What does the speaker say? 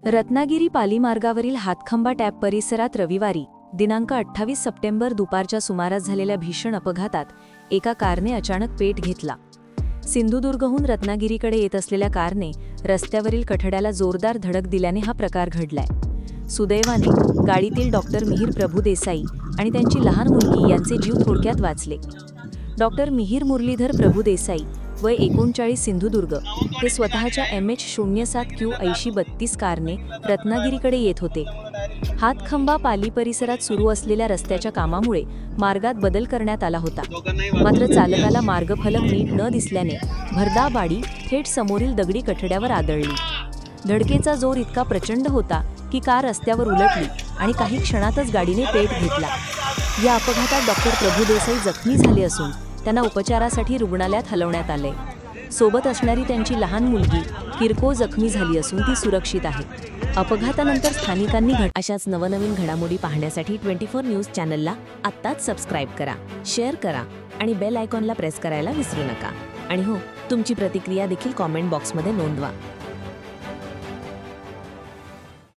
Ratnagiri पालीमार्गावरील Hatkhamba tap परिसरात रविवारी दिनांक 28 सप्टेंबर दुपारच्या सुमारास झालेल्या भीषण अपघातात एका कारने अचानक पेट घेतला। सिंधुदुर्गहून रत्नागिरीकडे येत असलेल्या कारने रस्त्यावरील कठड्याला जोरदार धडक दिल्याने हा प्रकार घडलाय। सुदैवाने गाडीतील डॉक्टर मिहीर प्रभुदेसाई आणि त्यांची लहान मुलगी यांचे जीव थोडक्यात वाचले। डॉक्टर मिहीर मुरलीधर प्रभुदेसाई वय 39 सिंधुदुर्ग हे स्वतःच्या MH07Q 8032 कारने रत्नागिरीकडे येत होते। हातखंबा पाली परिसरात सुरू असलेल्या रस्त्याच्या कामामुळे मार्गात बदल करण्यात आला होता, मात्र चालकाला मार्गफलक नीट न दिसल्याने भरधाव गाडी थेट समोरील दगडी कठड्यावर आदळली। धडकेचा जोर इतका प्रचंड होता की कार रस्त्यावर उलटली आणि काही क्षणातच गाडीने पेट घेतला। या अपघातात डॉक्टर प्रभुदेसाई जखमी झाले असून त्यांना उपचारासाठी रुग्णालयात हलवण्यात आले। सोबत असणारी त्यांची लहान मुलगी किरकोळ जखमी झाली असून ती सुरक्षित आहे। अपघातानंतर स्थानिकांनी अशाच नवनवीन घडामोडी पाहण्यासाठी 24 न्यूज चॅनलला आत्ताच सबस्क्राईब करा, शेअर करा आणि बेल आयकॉनला प्रेस करायला विसरू नका। आणि हो, तुमची प्रतिक्रिया देखील कॉमेंट बॉक्समध्ये नोंदवा।